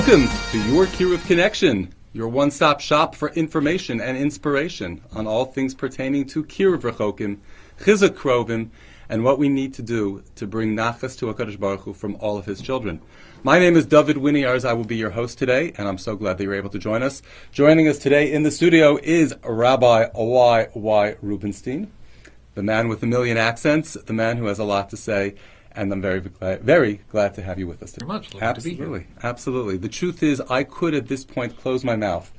Welcome to your Kiruv Konnection, your one-stop shop for information and inspiration on all things pertaining to Kiruv Rechokim, Chizuk Krovim, and what we need to do to bring nachas to HaKadosh Baruch Hu from all of His children. My name is Dovid Winiarz. I will be your host today, and I'm so glad that you're able to join us. Joining us today in the studio is Rabbi YY Rubinstein, the man with a million accents, the man who has a lot to say, and I'm very glad to have you with us today. Very much. Absolutely, absolutely. The truth is, I could at this point close my mouth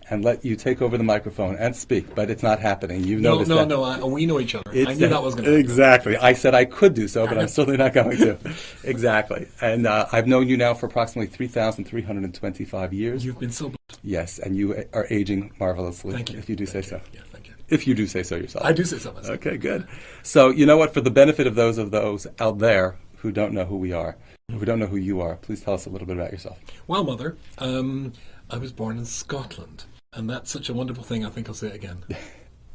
and let you take over the microphone and speak, but it's not happening. You've noticed that. No, we know each other. I knew that was going to happen. Exactly. I said I could do so, but I'm certainly not going to. Exactly. And I've known you now for approximately 3,325 years. You've been so blessed. Yes, and you are aging marvelously. Thank you. If you do say so. Yeah, thank you. If you do say so yourself. I do say so myself. Okay, good. So, you know what? For the benefit of those out there who don't know who we are, who don't know who you are, please tell us a little bit about yourself. Well, Mother, I was born in Scotland, and that's such a wonderful thing. I think I'll say it again.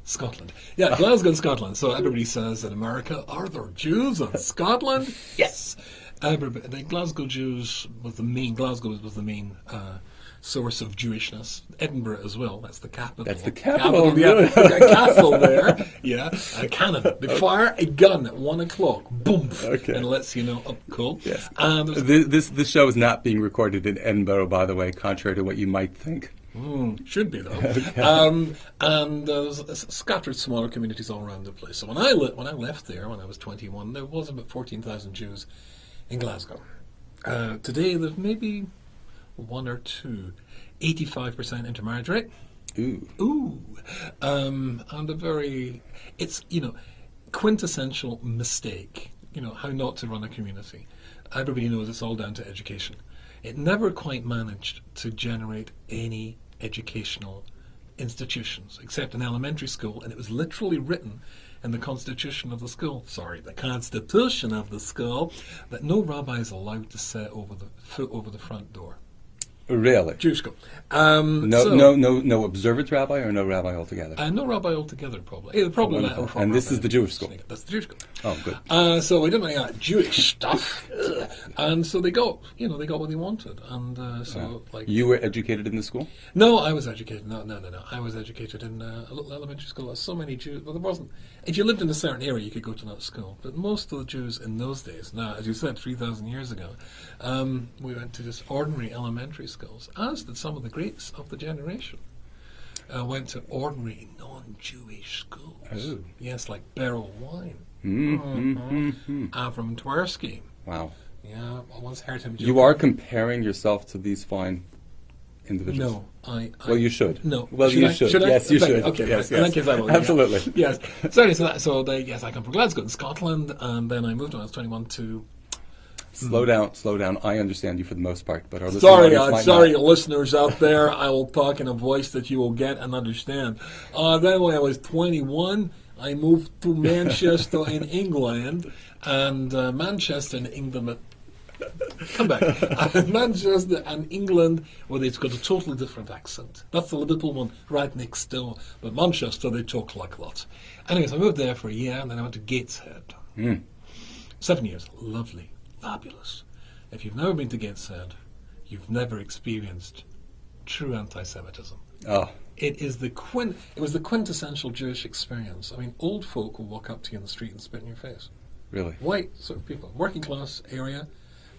Scotland. Yeah, Glasgow, Scotland. So everybody says in America, are there Jews in Scotland? Yes. The Glasgow Jews was the main source of Jewishness. Edinburgh as well. That's the capital. That's the capital. Yeah, a castle there. Yeah, a cannon. They fire a gun at 1 o'clock. Boom. Okay. And lets you know. Oh, cool. Yes. This show is not being recorded in Edinburgh, by the way, contrary to what you might think. Should be though. Okay. And there's scattered smaller communities all around the place. So when I left there when I was 21, there was about 14,000 Jews in Glasgow. Today there's maybe one or two. 85% intermarriage rate. Ooh. And it's quintessential mistake. How not to run a community. Everybody knows it's all down to education. It never quite managed to generate any educational institutions, except an elementary school, and it was literally written in the constitution of the school, that no rabbi is allowed to set foot over the front door. Really? Jewish school. No observant rabbi or no rabbi altogether? No rabbi altogether, probably. And this is the Jewish school? That's the Jewish school. Oh, good. So we didn't really have Jewish stuff. And so they got what they wanted. And You were educated in the school? No, I was educated. No. I was educated in a little elementary school. There's so many Jews. Well, there wasn't. If you lived in a certain area, you could go to that school. But most of the Jews in those days, now, as you said, 3,000 years ago, we went to just ordinary elementary schools, as did some of the greats of the generation. Went to ordinary non-Jewish schools. Oh. Yes, like Beryl Wine. Avram Tversky. Wow. Yeah, I once heard him. You are comparing yourself to these fine individuals. No, I well, you should. No. Well, you should. Yes, you should. Okay. Yes, right. In that case, I will. Absolutely. Yeah. Yes. Sorry. Yes, I come from Glasgow in Scotland, and then I moved when I was 21 to. Slow down. I understand you for the most part, but our listeners out there. I will talk in a voice that you will get and understand. Then when I was 21, I moved to Manchester in England, and Manchester in England. Come back. Manchester and England, well, it's got a totally different accent. That's the Liverpool one right next door. But Manchester, they talk like that. Anyways, I moved there for a year, and then I went to Gateshead. 7 years. Lovely. Fabulous. If you've never been to Gateshead, you've never experienced true anti-Semitism. Oh. It was the quintessential Jewish experience. I mean, old folk will walk up to you in the street and spit in your face. Really? White sort of people, working class area,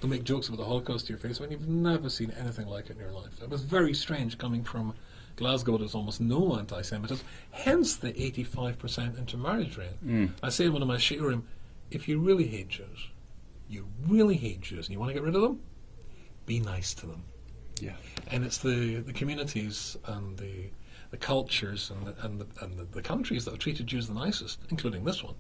they'll make jokes about the Holocaust to your face when you've never seen anything like it in your life. It was very strange coming from Glasgow. There's almost no anti-Semitism, hence the 85% intermarriage rate. I say in one of my shiurim, if you really hate Jews, and you want to get rid of them, be nice to them. Yeah. And it's the communities and the cultures and the countries that have treated Jews the nicest, including this one,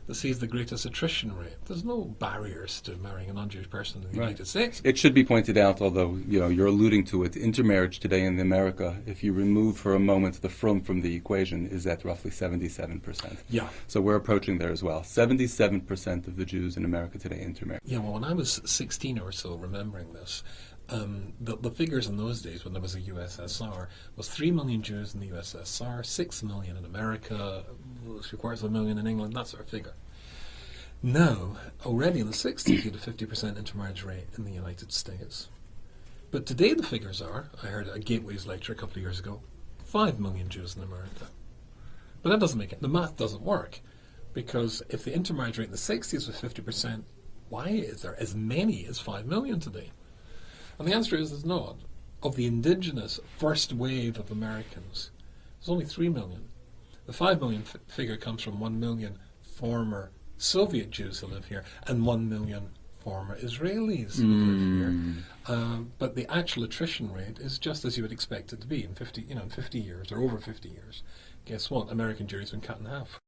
that sees the greatest attrition rate. There's no barriers to marrying a non-Jewish person in the United States. It should be pointed out, although you're alluding to it, intermarriage today in America, if you remove for a moment the from the equation, is at roughly 77%. Yeah. So we're approaching there as well. 77% of the Jews in America today intermarry. Yeah, well, when I was 16 or so, remembering this, the figures in those days, when there was a USSR, was 3 million Jews in the USSR, 6 million in America, 750,000 in England, that sort of figure. Now, already in the 60s, you had a 50% intermarriage rate in the United States. But today the figures are, I heard a Gateways lecture a couple of years ago, 5 million Jews in America. But that doesn't make it, the math doesn't work. Because if the intermarriage rate in the 60s was 50%, why is there as many as 5 million today? And the answer is there's not. Of the indigenous first wave of Americans, there's only 3 million. The 5 million figure comes from 1 million former Soviet Jews who live here and 1 million former Israelis who live here. But the actual attrition rate is just as you would expect it to be in 50 years or over 50 years. Guess what? American Jewry has been cut in half.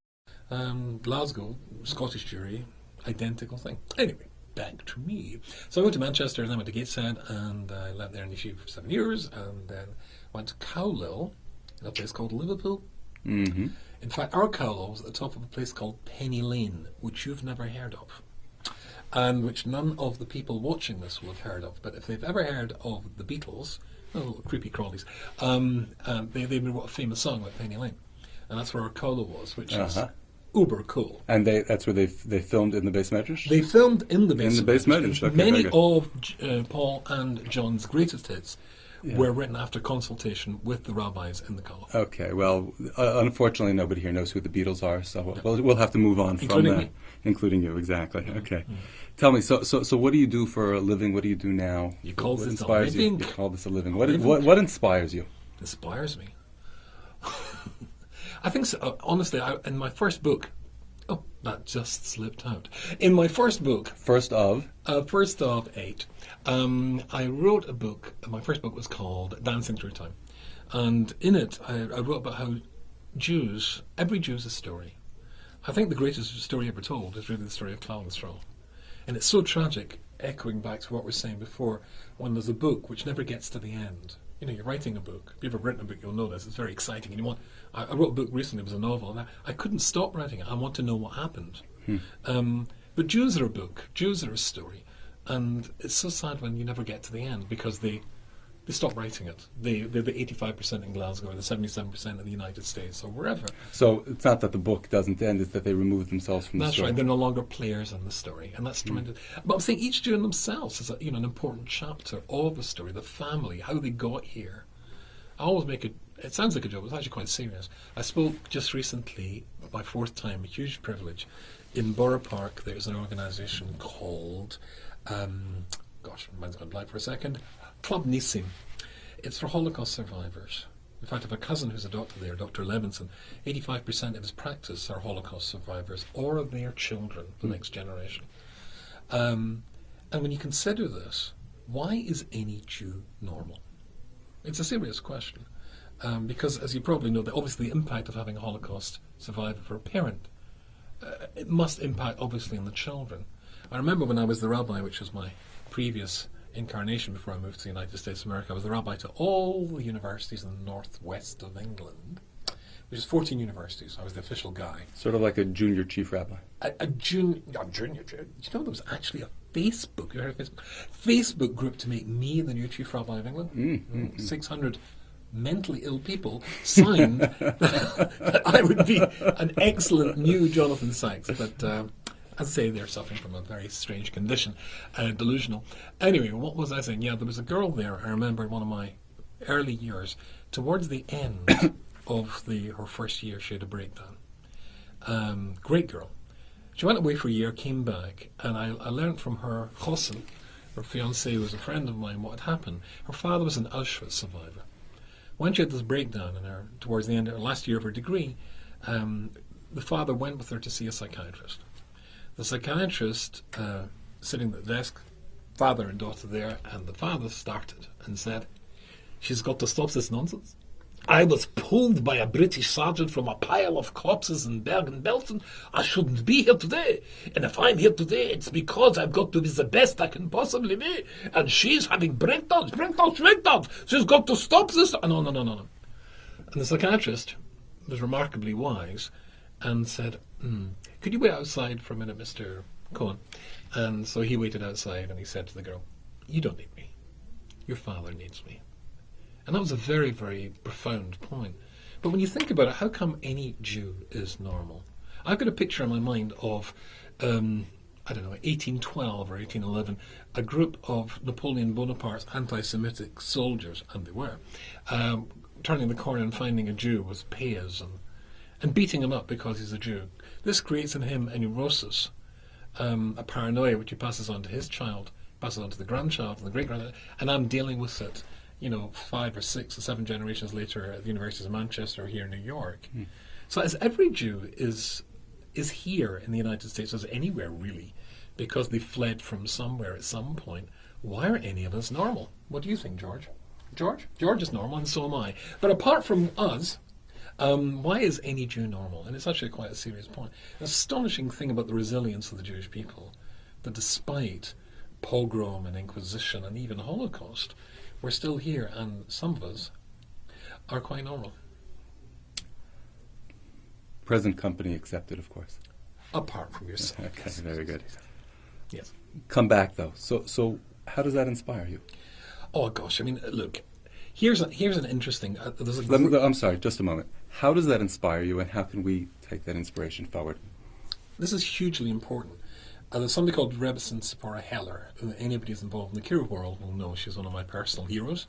Glasgow, Scottish Jewry, identical thing. Anyway, back to me. So I went to Manchester and then went to Gateshead, and I lived there in Yeshiva for 7 years, and then went to Cowlil, in a place called Liverpool. Mm-hmm. In fact, our Cowlil was at the top of a place called Penny Lane, which you've never heard of, and which none of the people watching this will have heard of. But if they've ever heard of the Beatles, little creepy crawlies, they wrote a famous song about Penny Lane, and that's where our Cowlil was, which is uber cool. And that's where they filmed in the Beis Medrash? They filmed in the Beis Medrash. Okay, many of Paul and John's greatest hits were written after consultation with the rabbis in the Cowlil. Okay, well, unfortunately nobody here knows who the Beatles are, so we'll have to move on from that. Me. Including you, exactly. Okay. Tell me, so what do you do for a living? What do you do now? You call what this inspires a living? You call this a living. What inspires you? Inspires me? I think so. Honestly, in my first book, that just slipped out. In my first book, first of 8, I wrote a book. My first book was called Dancing Through Time, and in it, I wrote about how every Jew is a story. I think the greatest story ever told is really the story of Claudius, and it's so tragic. Echoing back to what we were saying before, when there's a book which never gets to the end. You know, you're writing a book. If you've ever written a book, you'll know this. It's very exciting. And I wrote a book recently. It was a novel. And I couldn't stop writing it. I want to know what happened. But Jews are a book. Jews are a story. And it's so sad when you never get to the end because they stop writing it. They're the 85% in Glasgow or the 77% in the United States or wherever. So it's not that the book doesn't end, it's that they remove themselves from the story. That's right. They're no longer players in the story. And that's tremendous. But I'm saying each Jew in themselves is an important chapter of the story, the family, how they got here. I always it sounds like a joke, but it's actually quite serious. I spoke just recently, my 4th time, a huge privilege. In Borough Park, there's an organisation called, mine's gone blank for a second, Club Nissim. It's for Holocaust survivors. In fact, I have a cousin who's a doctor there, Dr. Levinson. 85% of his practice are Holocaust survivors or their children, the next generation. And when you consider this, why is any Jew normal? It's a serious question. Because, as you probably know, obviously the impact of having a Holocaust survivor for a parent, it must impact, obviously, on the children. I remember when I was the rabbi, which was my previous incarnation before I moved to the United States of America, I was the rabbi to all the universities in the northwest of England, which is 14 universities. I was the official guy. Sort of like a junior chief rabbi. A junior. Do you know there was actually a Facebook? You heard of Facebook group to make me the new chief rabbi of England? 600 mentally ill people signed that I would be an excellent new Jonathan Sachs, but as I say, they're suffering from a very strange condition, delusional. Anyway, what was I saying? Yeah, there was a girl there, I remember in one of my early years, towards the end of her first year, she had a breakdown. Great girl. She went away for a year, came back, and I learned from her chosen, her fiancé, who was a friend of mine, what had happened. Her father was an Auschwitz survivor. When she had this breakdown towards the end of her last year of her degree, the father went with her to see a psychiatrist. The psychiatrist, sitting at the desk, father and daughter there, and the father started and said, "She's got to stop this nonsense. I was pulled by a British sergeant from a pile of corpses in Bergen-Belsen. I shouldn't be here today. And if I'm here today, it's because I've got to be the best I can possibly be. And she's having breakdowns. She's got to stop this." No. And the psychiatrist was remarkably wise and said, "Could you wait outside for a minute, Mr. Cohen?" And so he waited outside and he said to the girl, "You don't need me. Your father needs me." And that was a very, very profound point. But when you think about it, how come any Jew is normal? I've got a picture in my mind of a I don't know, 1812 or 1811, a group of Napoleon Bonaparte's anti-Semitic soldiers, and they were, turning the corner and finding a Jew with payas and beating him up because he's a Jew. This creates in him a neurosis, a paranoia which he passes on to his child, passes on to the grandchild and the great-grandchild, and I'm dealing with it, 5 or 6 or 7 generations later at the Universities of Manchester or here in New York. So as every Jew is here in the United States, as anywhere really, because they fled from somewhere at some point, why aren't any of us normal? What do you think, George? George is normal, and so am I. But apart from us, why is any Jew normal? And it's actually quite a serious point. An astonishing thing about the resilience of the Jewish people, that despite pogrom and Inquisition and even Holocaust, we're still here, and some of us are quite normal. Present company accepted, of course. Apart from yourself. Okay, yes. very good. Yes. Come back, though. So how does that inspire you? Oh, gosh. I mean, look, here's an interesting... I'm sorry, just a moment. How does that inspire you, and how can we take that inspiration forward? This is hugely important. There's somebody called Rebbe Tzipora Heller, who anybody who's involved in the Kiruv world will know. She's one of my personal heroes.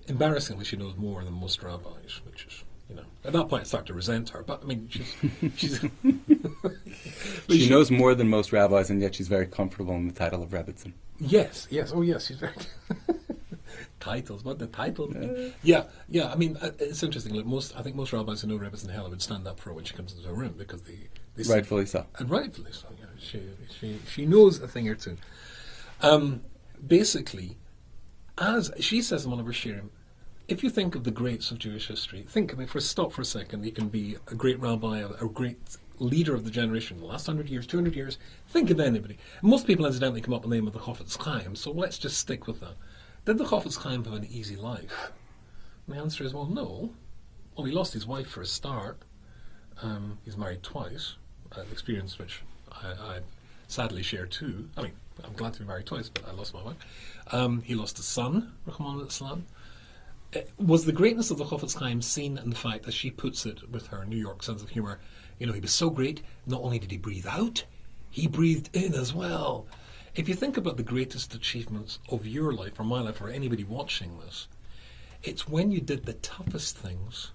Embarrassingly, she knows more than most rabbis, which is, at that point I start to resent her. But I mean, she's she knows more than most rabbis, and yet she's very comfortable in the title of Rebbitzin. Yes. Oh, yes, she's very... Titles, what the title? Yeah. I mean, it's interesting. Like I think most rabbis who know Rebbe and Heller would stand up for her when she comes into a room because they rightfully so. And rightfully so. Yeah, she knows a thing or two. Basically, as she says in one of her shirim, if you think of the greats of Jewish history, stop for a second. You can be a great rabbi, a great leader of the generation in the last 100 years, 200 years. Think of anybody. Most people, incidentally, come up with the name of the Chofetz Chaim, so let's just stick with that. Did the Chofetz Chaim have an easy life? And the answer is, well, no. Well, he lost his wife for a start. He's married twice, an experience which I sadly share too. I mean, I'm glad to be married twice, but I lost my wife. He lost a son, Rahman al-Islam. Was the greatness of the Chofetz Chaim seen in the fact, as she puts it with her New York sense of humour, he was so great, not only did he breathe out, he breathed in as well. If you think about the greatest achievements of your life, or my life, or anybody watching this, it's when you did the toughest things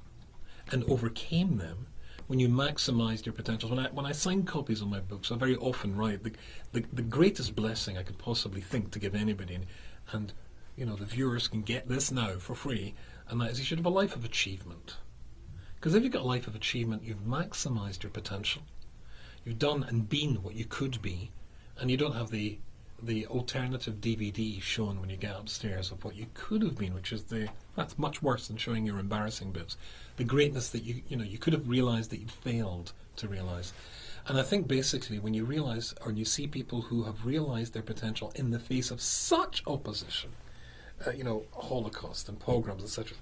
and overcame them, when you maximised your potential. When I sign copies of my books, I very often write the greatest blessing I could possibly think to give anybody, and the viewers can get this now for free, and that is you should have a life of achievement. Because if you've got a life of achievement, you've maximised your potential. You've done and been what you could be, and you don't have the alternative DVD shown when you get upstairs of what you could have been, which is that's much worse than showing your embarrassing bits. The greatness that you could have realised that you'd failed to realise. And I think basically when you realise, or you see people who have realised their potential in the face of such opposition, Holocaust and pogroms, etc.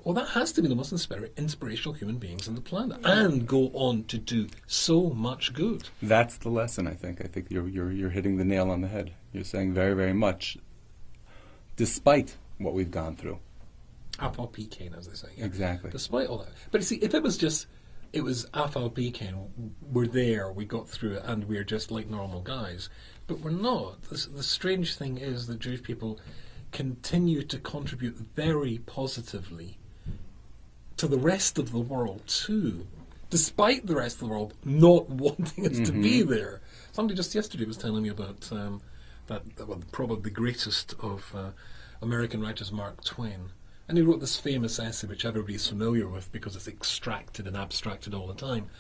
Well, that has to be the most inspirational human beings on the planet, and go on to do so much good. That's the lesson, I think. I think you're hitting the nail on the head. You're saying very, very much, despite what we've gone through. Afal Pikain, as they say. Yeah. Exactly. Despite all that. But you see, if it was Afal Pikain, we're there, we got through it, and we're just like normal guys. But we're not. The strange thing is that Jewish people continue to contribute very positively to the rest of the world too, despite the rest of the world not wanting us to be there. Somebody just yesterday was telling me about probably the greatest of American writers, Mark Twain, and he wrote this famous essay which everybody's familiar with because it's extracted and abstracted all the time,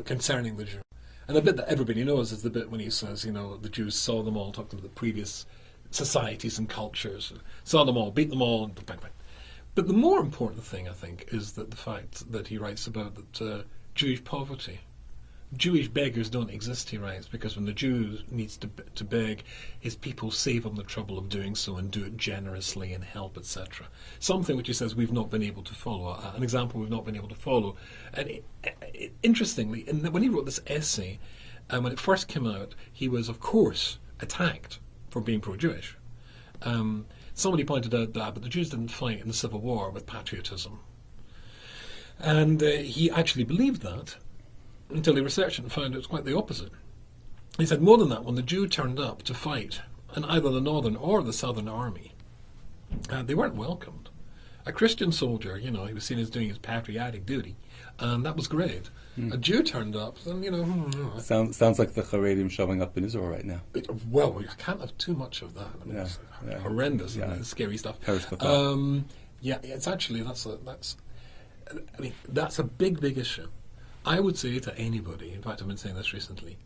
concerning the Jew. And the bit that everybody knows is the bit when he says, the Jews saw them all, talked about the previous societies and cultures, saw them all, beat them all, and bang, bang. But the more important thing, I think, is that the fact that he writes about that Jewish poverty. Jewish beggars don't exist, he writes, because when the Jew needs to beg, his people save him the trouble of doing so and do it generously and help, etc. Something which he says we've not been able to follow, an example we've not been able to follow. And interestingly, when he wrote this essay, when it first came out, he was, of course, attacked for being pro-Jewish. Somebody pointed out that, but the Jews didn't fight in the Civil War with patriotism. And he actually believed that until he researched it and found it was quite the opposite. He said more than that, when the Jew turned up to fight in either the Northern or the Southern Army, they weren't welcomed. A Christian soldier, he was seen as doing his patriotic duty, and that was great. A Jew turned up, then, Sounds like the Haredim showing up in Israel right now. Well, we can't have too much of that. I mean, it's horrendous and scary stuff. It's actually, that's a big, big issue. I would say to anybody, in fact I've been saying this recently,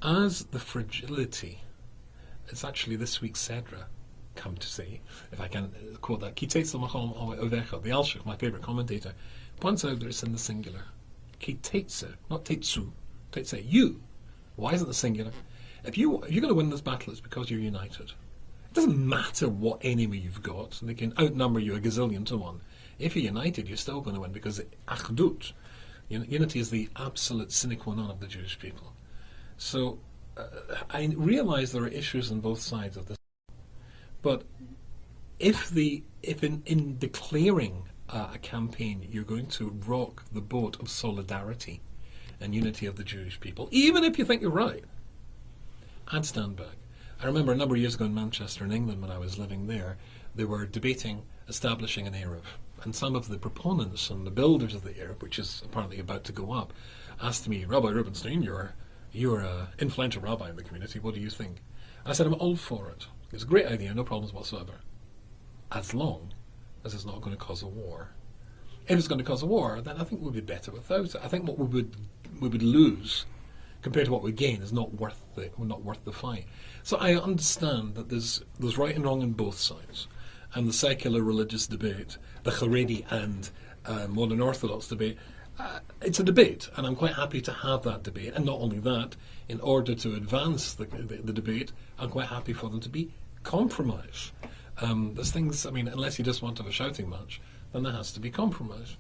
as the fragility, it's actually this week's Sedra, come to say, if I can quote that, the Alshich, my favourite commentator, points out that it's in the singular. Ki teitze, not teitzu, teitze, you. Why is it the singular? If you're going to win this battle, it's because you're united. It doesn't matter what enemy you've got, and they can outnumber you a gazillion to one. If you're united, you're still going to win, because achdut, unity is the absolute sine qua non of the Jewish people. So I realise there are issues on both sides of this, but if in declaring a campaign you're going to rock the boat of solidarity and unity of the Jewish people, even if you think you're right, I'd stand back. I remember a number of years ago in Manchester in England, when I was living there, they were debating establishing an Eruv, and some of the proponents and the builders of the Eruv, which is apparently about to go up, asked me, Rabbi Rubinstein, you're an influential rabbi in the community, what do you think? I said, I'm all for it. It's a great idea, no problems whatsoever, as long as it's not going to cause a war. If it's going to cause a war, then I think we'd be better without it. I think what we would lose compared to what we gain is not worth the fight. So I understand that there's right and wrong on both sides, and the secular religious debate, the Haredi and modern Orthodox debate, it's a debate, and I'm quite happy to have that debate. And not only that, in order to advance the debate, I'm quite happy for them to be compromised. There's things, unless you just want to have a shouting match, then there has to be compromise.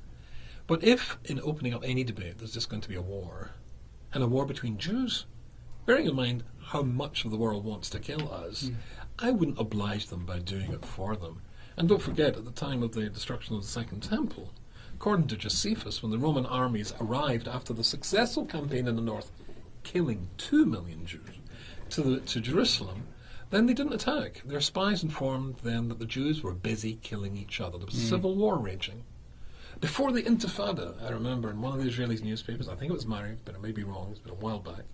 But if, in opening up any debate, there's just going to be a war, and a war between Jews, bearing in mind how much of the world wants to kill us, I wouldn't oblige them by doing it for them. And don't forget, at the time of the destruction of the Second Temple, according to Josephus, when the Roman armies arrived after the successful campaign in the north, killing 2 million Jews, to Jerusalem, then they didn't attack. Their spies informed them that the Jews were busy killing each other. There was a civil war raging. Before the Intifada, I remember in one of the Israeli newspapers, I think it was Mariv, but it may be wrong, it's been a while back,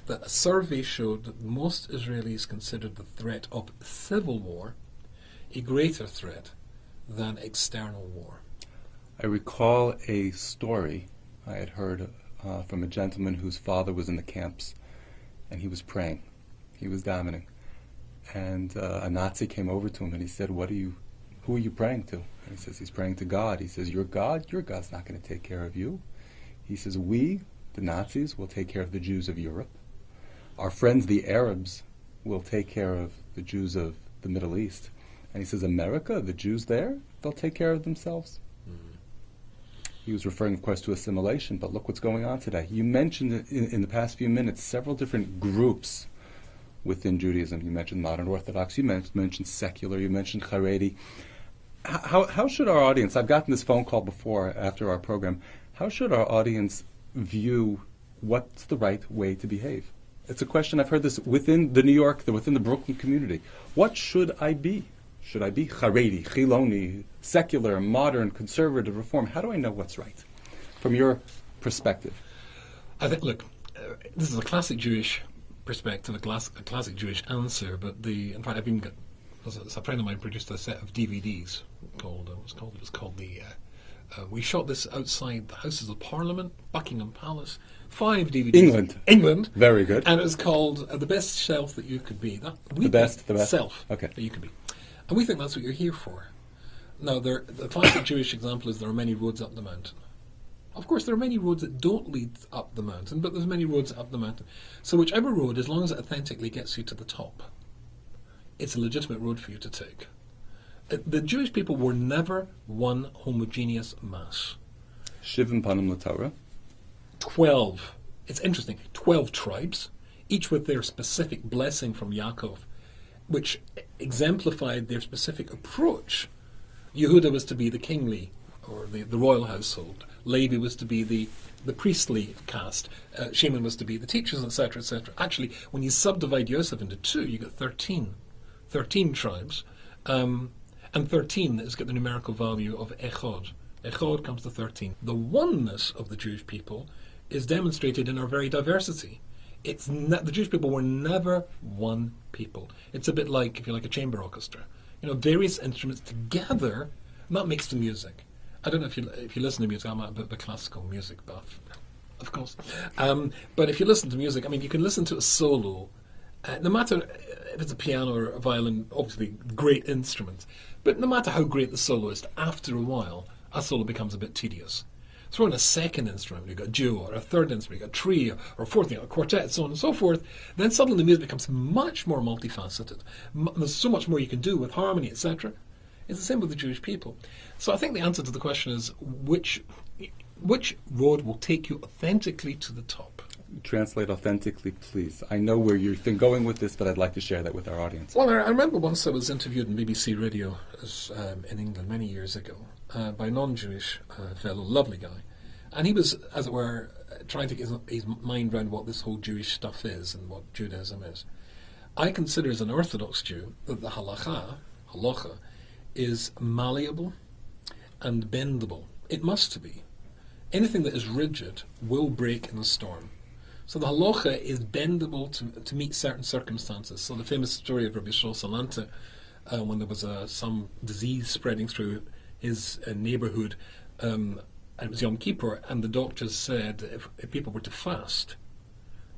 that a survey showed that most Israelis considered the threat of civil war a greater threat than external war. I recall a story I had heard from a gentleman whose father was in the camps, and he was praying. He was davening. And a Nazi came over to him and he said, who are you praying to? And he says, he's praying to God. He says, your God's not going to take care of you. He says, we, the Nazis, will take care of the Jews of Europe. Our friends, the Arabs, will take care of the Jews of the Middle East. And he says, America, the Jews there, they'll take care of themselves. He was referring, of course, to assimilation, but look what's going on today. You mentioned in the past few minutes several different groups within Judaism. You mentioned modern Orthodox, you mentioned secular, you mentioned Haredi. How should our audience, I've gotten this phone call before after our program, how should our audience view what's the right way to behave? It's a question, I've heard this within the Brooklyn community. What should I be? Should I be Haredi, Chiloni, secular, modern, conservative, reform? How do I know what's right from your perspective? I think, look, this is a classic Jewish perspective, a classic Jewish answer, but in fact, I've even got, a friend of mine produced a set of DVDs we shot this outside the Houses of Parliament, Buckingham Palace, 5 DVDs. England. Very good. And it was called The Best Self That You Could Be. The best self that you could be. And we think that's what you're here for. Now, the classic Jewish example is there are many roads up the mountain. Of course, there are many roads that don't lead up the mountain, but there's many roads up the mountain. So whichever road, as long as it authentically gets you to the top, it's a legitimate road for you to take. The Jewish people were never one homogeneous mass. Shivim panim l'Torah. 12. It's interesting. 12 tribes, each with their specific blessing from Yaakov, which exemplified their specific approach. Yehuda was to be the kingly, or the royal household. Levi was to be the priestly caste, Shimon was to be the teachers, etc., etc. Actually, when you subdivide Yosef into two, you get 13 tribes, and 13 has got the numerical value of Echod. Echod comes to 13. The oneness of the Jewish people is demonstrated in our very diversity. The Jewish people were never one people. It's a bit like, if you like, a chamber orchestra. Various instruments together, and that makes the music. I don't know if you listen to music. I'm a bit of a classical music buff, of course. But if you listen to music, you can listen to a solo, no matter if it's a piano or a violin, obviously great instruments, but no matter how great the soloist, after a while, a solo becomes a bit tedious. Throw in a second instrument, you've got a duo, or a third instrument, you've got a trio, or a fourth, a quartet, so on and so forth, then suddenly the music becomes much more multifaceted. There's so much more you can do with harmony, etc. It's the same with the Jewish people. So I think the answer to the question is, which road will take you authentically to the top? Translate authentically, please. I know where you've been going with this, but I'd like to share that with our audience. Well, I remember once I was interviewed on BBC Radio in England many years ago by a non-Jewish fellow, lovely guy. And he was, as it were, trying to get his mind around what this whole Jewish stuff is and what Judaism is. I consider as an Orthodox Jew that the halacha, is malleable and bendable. It must be. Anything that is rigid will break in a storm. So the halacha is bendable to meet certain circumstances. So the famous story of Rabbi Salanta, when there was some disease spreading through his neighborhood, and it was Yom Kippur, and the doctors said if people were to fast,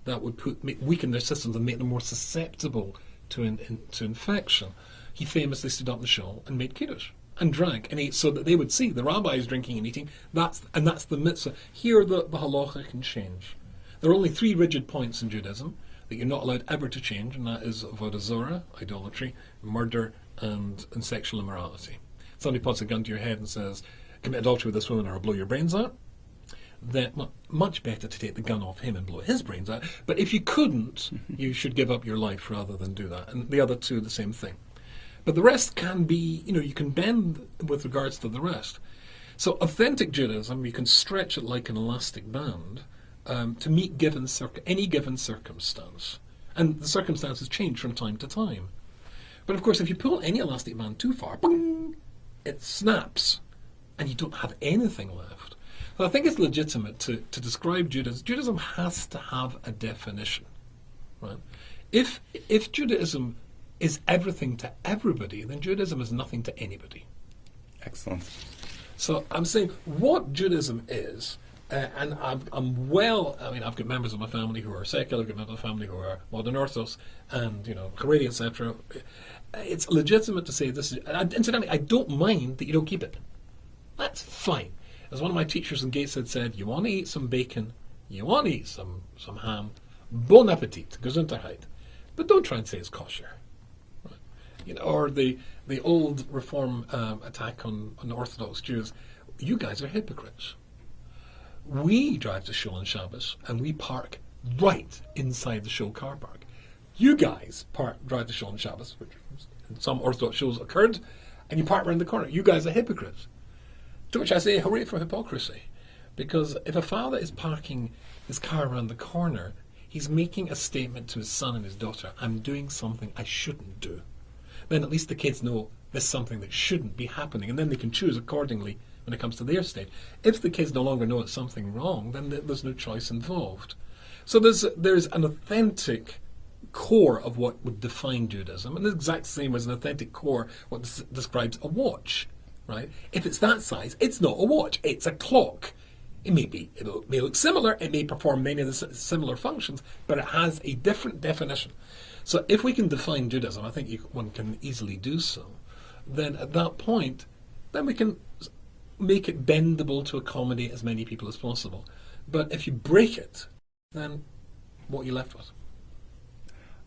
that would weaken their systems and make them more susceptible to infection. He famously stood up in the shul and made kiddush and drank and ate, so that they would see the rabbis drinking and eating. That's the mitzvah. Here the halacha can change. There are only 3 rigid points in Judaism that you're not allowed ever to change, and that is avodah zarah, idolatry, murder, and sexual immorality. Somebody puts a gun to your head and says, commit adultery with this woman or I'll blow your brains out. Then much better to take the gun off him and blow his brains out. But if you couldn't, you should give up your life rather than do that. And the other 2, the same thing. But the rest can be, you can bend with regards to the rest. So authentic Judaism, you can stretch it like an elastic band to meet any given circumstance. And the circumstances change from time to time. But of course, if you pull any elastic band too far, boing, it snaps, and you don't have anything left. So I think it's legitimate to describe Judaism. Judaism has to have a definition, right? If Judaism is everything to everybody, then Judaism is nothing to anybody. Excellent. So I'm saying what Judaism is, and I've got members of my family who are secular, I've got members of my family who are modern Orthodox, and Haredi, etc. It's legitimate to say this is. Incidentally, I don't mind that you don't keep it. That's fine. As one of my teachers in Gateshead said, you want to eat some bacon, you want to eat some ham, bon appetit, Gesundheit, but don't try and say it's kosher. Right? Or the old Reform attack on Orthodox Jews. You guys are hypocrites. We drive to shul on Shabbos and we park right inside the shul car park. You guys drive to shul on Shabbos, which in some Orthodox shuls occurred, and you park around the corner. You guys are hypocrites. To which I say, hooray for hypocrisy. Because if a father is parking his car around the corner, he's making a statement to his son and his daughter, I'm doing something I shouldn't do. Then at least the kids know there's something that shouldn't be happening, and then they can choose accordingly when it comes to their state. If the kids no longer know it's something wrong, then there's no choice involved. So there's an authentic core of what would define Judaism, and the exact same as an authentic core what describes a watch. Right? If it's that size, it's not a watch, it's a clock. It may look similar, it may perform many of the similar functions, but it has a different definition. So if we can define Judaism, I think one can easily do so, then at that point, then we can make it bendable to accommodate as many people as possible. But if you break it, then what are you left with?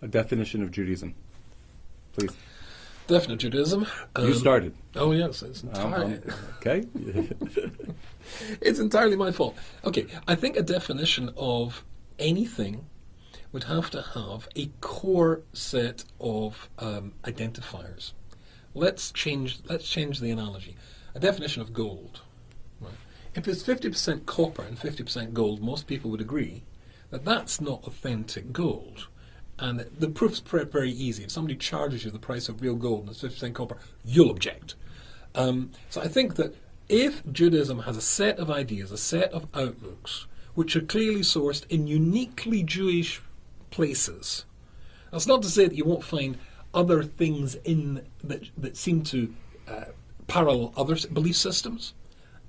A definition of Judaism, please. Definition of Judaism. You started. Oh yes, it's entirely okay. It's entirely my fault. Okay, I think a definition of anything would have to have a core set of identifiers. Let's change the analogy. A definition of gold. Right? if it's 50% copper and 50% gold, most people would agree that that's not authentic gold. And the proof's very easy. If somebody charges you the price of real gold and it's 50% copper, you'll object. So I think that if Judaism has a set of ideas, a set of outlooks, which are clearly sourced in uniquely Jewish places, that's not to say that you won't find other things in that seem to parallel other belief systems.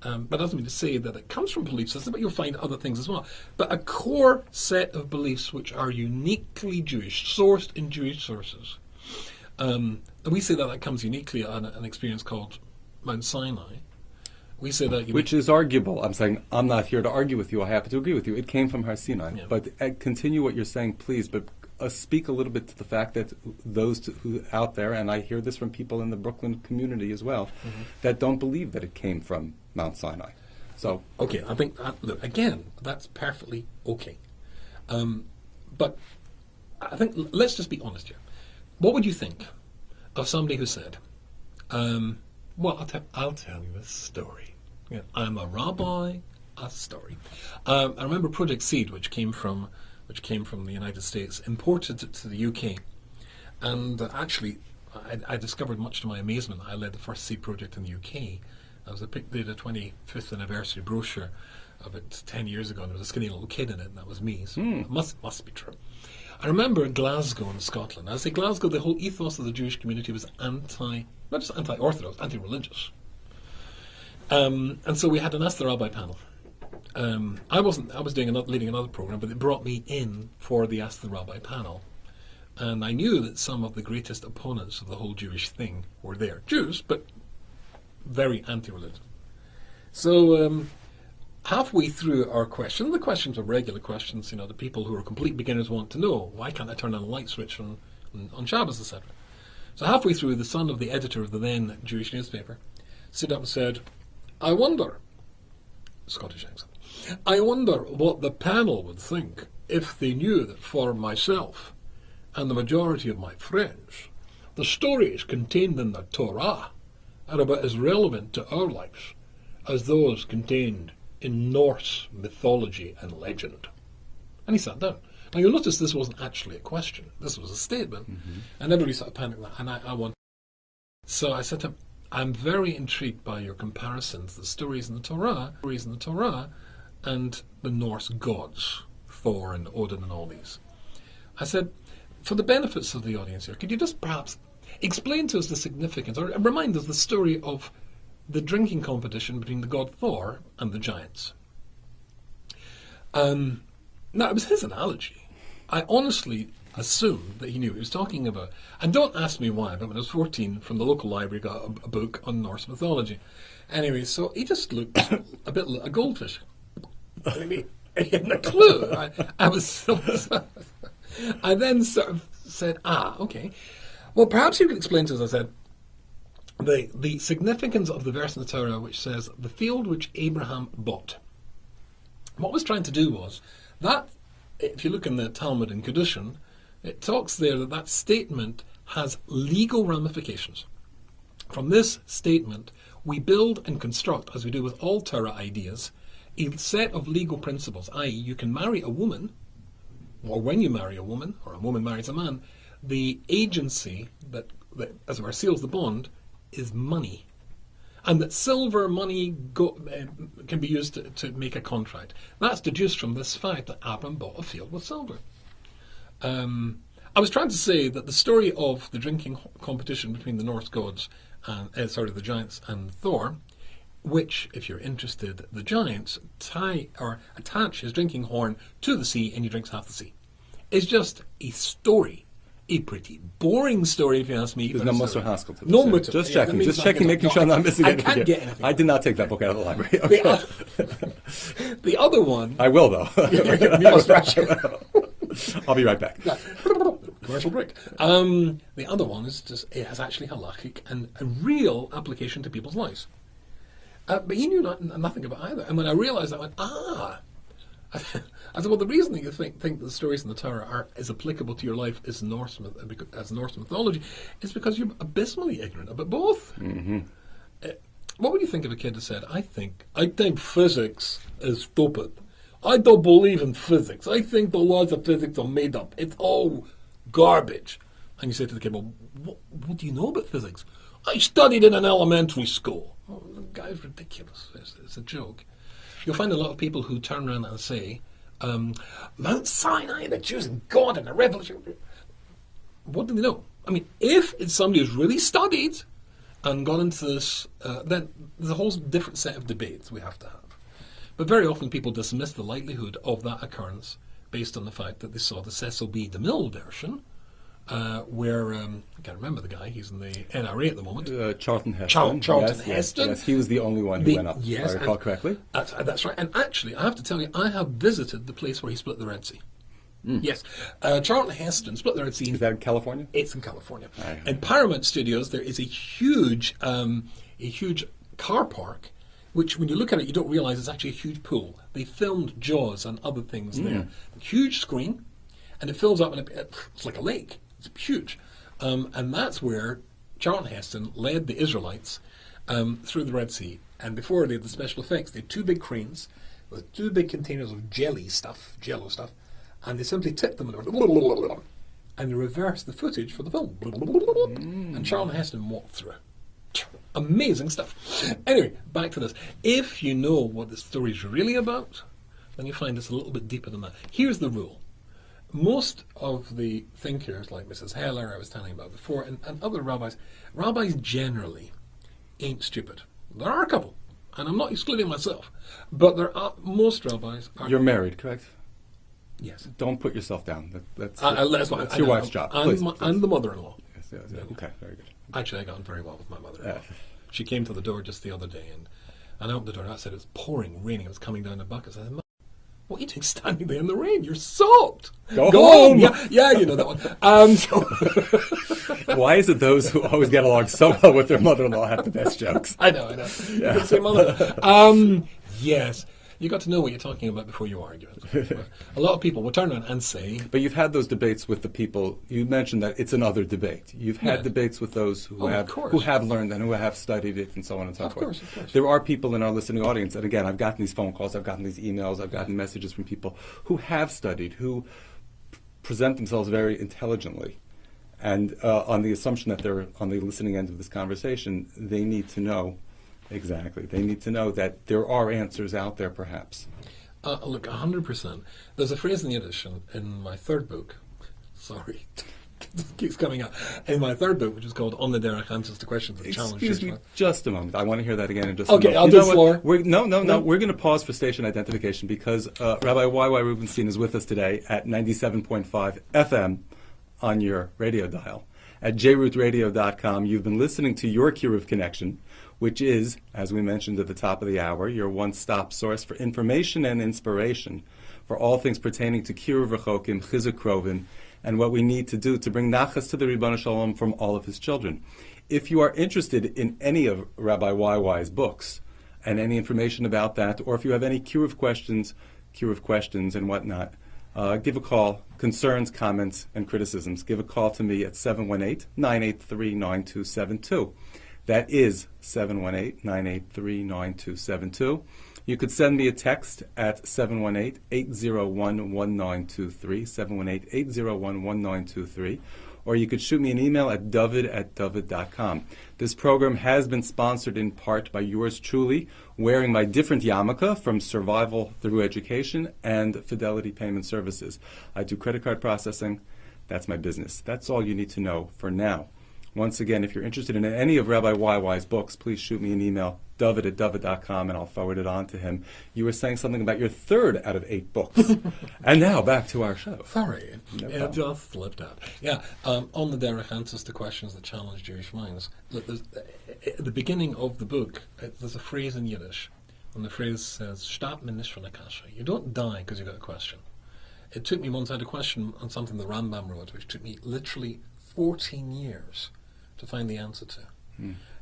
But that doesn't mean to say that it comes from belief systems, but you'll find other things as well. But a core set of beliefs which are uniquely Jewish, sourced in Jewish sources. And we say that comes uniquely on an experience called Mount Sinai. We say that... Which is arguable. I'm saying, I'm not here to argue with you. I happen to agree with you. It came from Har Sinai. Yeah. But continue what you're saying, please. But speak a little bit to the fact that those who out there, and I hear this from people in the Brooklyn community as well, that don't believe that it came from Mount Sinai. So okay, I think look, again, that's perfectly okay. But I think let's just be honest here. What would you think of somebody who said, "Well, I'll tell you a story. Yeah, I'm a rabbi. A story." I remember Project Seed, which came from the United States, imported it to the UK, and actually, I discovered, much to my amazement, I led the first Seed project in the UK. Did a 25th anniversary brochure of it 10 years ago, and there was a skinny little kid in it, and that was me. So it must be true. I remember Glasgow in Scotland. I say Glasgow, the whole ethos of the Jewish community was not just anti-orthodox, anti-religious. And so we had an Ask the Rabbi panel. I was leading another program, but they brought me in for the Ask the Rabbi panel. And I knew that some of the greatest opponents of the whole Jewish thing were there. Jews, but very anti-religious. So halfway through our question, the questions are regular questions, the people who are complete beginners want to know, why can't I turn on a light switch on Shabbos, etc. So halfway through, the son of the editor of the then Jewish newspaper stood up and said, I wonder, Scottish accent, I wonder what the panel would think if they knew that for myself and the majority of my friends, the stories contained in the Torah are about as relevant to our lives as those contained in Norse mythology and legend. And he sat down. Now you'll notice this wasn't actually a question. This was a statement. And everybody sort of panicked. And I wanted. So I said to him, I'm very intrigued by your comparisons, the stories in the Torah, and the Norse gods, Thor and Odin and all these. I said, for the benefits of the audience here, could you just perhaps explain to us the significance, or remind us the story of the drinking competition between the god Thor and the giants? Now, it was his analogy. I honestly assumed that he knew what he was talking about. And don't ask me why, but when I was 14, from the local library, got a book on Norse mythology. Anyway, so he just looked a bit like a goldfish. He hadn't a clue. I was so... I then sort of said, okay. Well, perhaps you could explain to us, I said, the significance of the verse in the Torah which says, the field which Abraham bought. What I was trying to do was, that, if you look in the Talmud in Kedushin, it talks there that statement has legal ramifications. From this statement, we build and construct, as we do with all Torah ideas, a set of legal principles, i.e. you can marry a woman, or when you marry a woman, or a woman marries a man, the agency that as it were, seals the bond is money. And that silver money can be used to make a contract. That's deduced from this fact that Abram bought a field with silver. I was trying to say that the story of the drinking competition between the Norse gods, and the giants and Thor, which, if you're interested, the giants attach his drinking horn to the sea and he drinks half the sea, is just a story. A pretty boring story, if you ask me. There's no Musar Haskell to this. No Musar. Just checking, making sure I'm not missing anything. I can't get anything. I did not take that book out of the library. Okay. The other one... I will, though. You must rush it. I'll be right back. Commercial break. The other one is just, it has actually halachic and a real application to people's lives. But he knew nothing about either. And when I realized that, I went, I said, well, the reason that you think the stories in the Torah is applicable to your life as Norse mythology is because you're abysmally ignorant about both. What would you think if a kid had said, I think physics is stupid. I don't believe in physics. I think the laws of physics are made up. It's all garbage. And you say to the kid, well, what do you know about physics? I studied in an elementary school. Oh, the guy's ridiculous. It's a joke. You'll find a lot of people who turn around and say, Mount Sinai, the Jews and God and the revolution. What do they know? I mean, if it's somebody who's really studied and gone into this, then there's a whole different set of debates we have to have. But very often people dismiss the likelihood of that occurrence based on the fact that they saw the Cecil B. DeMille version, where, I can't remember the guy, he's in the NRA at the moment. Charlton Heston. Charlton Heston. Yes, he was the only one who went up, yes, if I recall correctly. That's right. And actually, I have to tell you, I have visited the place where he split the Red Sea. Yes. Charlton Heston split the Red Sea. Is that in California? It's in California. Right. In Paramount Studios, there is a huge car park, which when you look at it, you don't realize it's actually a huge pool. They filmed Jaws and other things there. Huge screen, and it fills up, and it's like a lake. It's huge. And that's where Charlton Heston led the Israelites through the Red Sea. And before they had the special effects, they had two big cranes with two big containers of jello stuff, and they simply tipped them and they reversed the footage for the film. And Charlton Heston walked through. Amazing stuff. Anyway, back to this. If you know what the story is really about, then you find it's a little bit deeper than that. Here's the rule. Most of the thinkers, like Mrs. Heller I was telling you about before, and other rabbis generally ain't stupid. There are a couple, and I'm not excluding myself, but most rabbis are... You're married, correct? Yes. Don't put yourself down. That's your wife's job. Please. I'm the mother-in-law. Yes. Okay, very good. Actually, I got on very well with my mother-in-law. She came to the door just the other day, and I opened the door, and I said it was pouring, raining, it was coming down in buckets. I said, what are you doing standing there in the rain? You're soaked. Go home. Yeah, you know that one. Why is it those who always get along so well with their mother-in-law have the best jokes? I know. Yeah. You can say mother. Yes. You got to know what you're talking about before you argue it. A lot of people will turn around and say... But you've had those debates with the people. You mentioned that it's another debate. You've had debates with those who have learned and who have studied it and so on and so forth. Of course. There are people in our listening audience, and again, I've gotten these phone calls, I've gotten these emails, I've gotten messages from people who have studied, who present themselves very intelligently. And on the assumption that they're on the listening end of this conversation, they need to know... Exactly. They need to know that there are answers out there, perhaps. Look, 100%. There's a phrase in Yiddish in my third book. Sorry, it keeps coming out. In my third book, which is called On the Derech Answers to Questions That Challenge. Excuse me just a moment. I want to hear that again in just a moment. Okay, I'll do it slower. No. We're going to pause for station identification because Rabbi YY Rubinstein is with us today at 97.5 FM on your radio dial. At JRootRadio.com, you've been listening to your Kiruv Konnection, which is, as we mentioned at the top of the hour, your one-stop source for information and inspiration for all things pertaining to Kiruv Rechokim, Chizuk Krovim, and what we need to do to bring nachas to the Ribbon Shalom from all of his children. If you are interested in any of Rabbi YY's books and any information about that, or if you have any Kiruv questions and whatnot, give a call, concerns, comments, and criticisms. Give a call to me at 718-983-9272. That is 718-983-9272. You could send me a text at 718-801-1923, 718-801-1923, or you could shoot me an email at dovid@dovid.com. This program has been sponsored in part by yours truly, wearing my different yarmulke from Survival Through Education and Fidelity Payment Services. I do credit card processing. That's my business. That's all you need to know for now. Once again, if you're interested in any of Rabbi YY's books, please shoot me an email, dovid@dovid.com, and I'll forward it on to him. You were saying something about your third out of 8 books. And now, back to our show. Sorry, it just slipped out. Yeah, On the Derech Answers to Questions That Challenge Jewish Minds. Look, at the beginning of the book, there's a phrase in Yiddish, and the phrase says, "Stab mir nicht von der Kasche." You don't die because you got a question. It took me once, I had a question on something the Rambam wrote, which took me literally 14 years to find the answer to.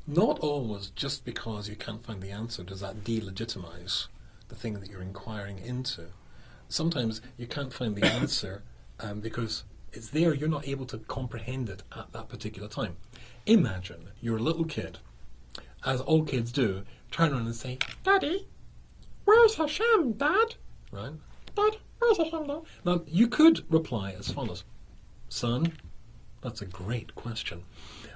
Not always just because you can't find the answer does that delegitimize the thing that you're inquiring into. Sometimes you can't find the answer because it's there, you're not able to comprehend it at that particular time. Imagine you're a little kid as all kids do, turn around and say, Daddy, where's Hashem, Dad? Right? Dad, where's Hashem, Dad? Now, you could reply as follows. Son, that's a great question.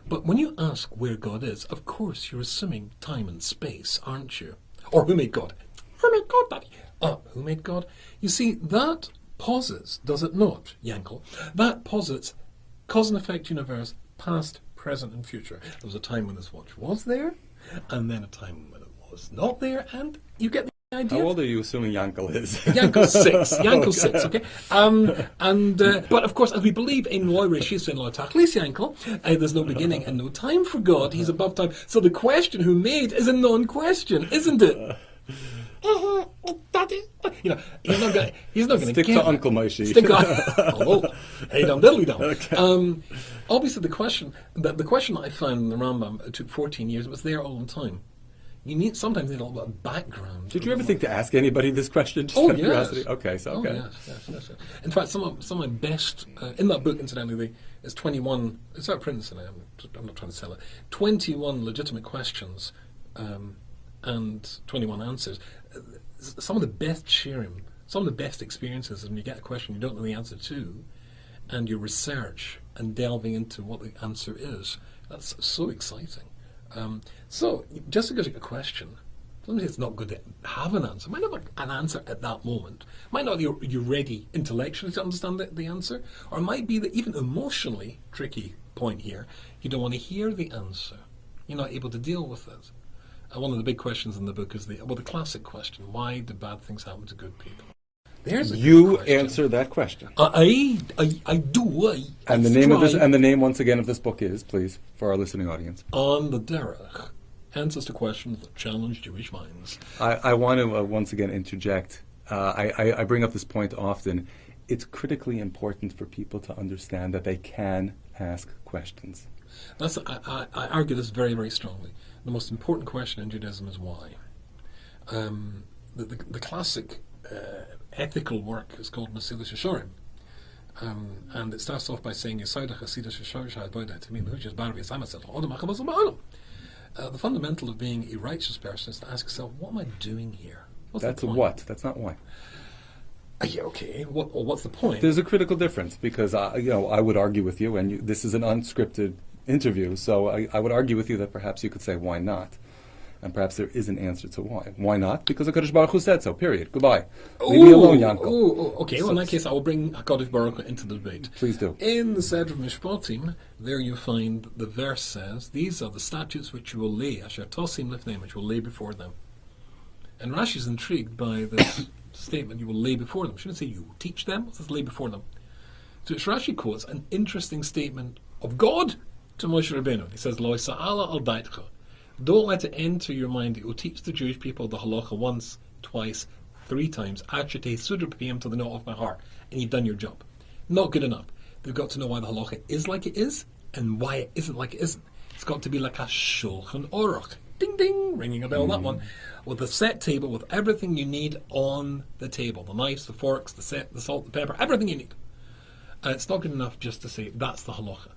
But when you ask where God is, of course you're assuming time and space, aren't you? Or who made God? Who made God, Daddy? Who made God? You see, that posits, does it not, Yankel? That posits cause and effect universe, past, present and future. There was a time when this watch was there, and then a time when it was not there, and you get the idea. How old are you assuming Yankel is? Yankel's 6. Yankel's 6, okay? But of course, as we believe in Loy Reshis and Loy Tachlis Yankel, there's no beginning and no time for God. He's above time. So the question who made is a non-question, isn't it? Daddy. You know, he's not going to stick to Uncle Moshe. Stick on. Hey, dum diddly dum. Okay. Obviously, the question that I found in the Rambam, it took 14 years. It was there all the time. Sometimes need a little bit of background. Did you ever think to ask anybody this question? Just out of curiosity? Okay, so okay. Yes. In fact, some of my best in that book, incidentally, is 21. It's out of print today. I'm not trying to sell it. 21 legitimate questions and 21 answers. Some of the best sharing, some of the best experiences is when you get a question you don't know the answer to, and you research and delving into what the answer is. That's so exciting. So just because you get a question, sometimes it's not good to have an answer. Might not have an answer at that moment. Might not you're ready intellectually to understand the answer, or it might be that even emotionally tricky point here, you don't want to hear the answer. You're not able to deal with it. One of the big questions in the book is the classic question: why do bad things happen to good people? There's a you answer that question. I do. And the name once again of this book is, please, for our listening audience, On the Derech, Answers to Questions That Challenge Jewish Minds. I want to once again interject. I bring up this point often. It's critically important for people to understand that they can ask questions. I argue this very, very strongly. The most important question in Judaism is why. The classic ethical work is called Mesilas Yesharim, and it starts off by saying the fundamental of being a righteous person is to ask yourself, what am I doing here? That's a what? That's not why. Yeah, okay. What's the point? There's a critical difference because I would argue with you, and this is an unscripted interview, so I would argue with you that perhaps you could say why not, and perhaps there is an answer to why. Why not? Because HaKadosh Baruch Hu said so. Period. Goodbye. Leave me alone, Yankel. Okay. Well, in that case, I will bring HaKadosh Baruch Hu into the debate. Please do. In the Seder of Mishpatim, there you find the verse says, "These are the statutes which you will lay, asher tosim lifneim, which you will lay before them." And Rashi is intrigued by this statement: "You will lay before them." Shouldn't it say you will teach them? It says lay before them. So Rashi quotes an interesting statement of God to Moshe Rabbeinu. He says, "Lo sa'ala al daitcha." Don't let it enter your mind that you will teach the Jewish people the halacha once, twice, 3 times, actually sudra p'yam to the note of my heart, and you've done your job. Not good enough. They've got to know why the halacha is like it is, and why it isn't like it isn't. It's got to be like a shulchan aruch. Ding ding, ringing a bell, that one. With a set table with everything you need on the table. The knives, the forks, the salt, the pepper, everything you need. And it's not good enough just to say, that's the halacha.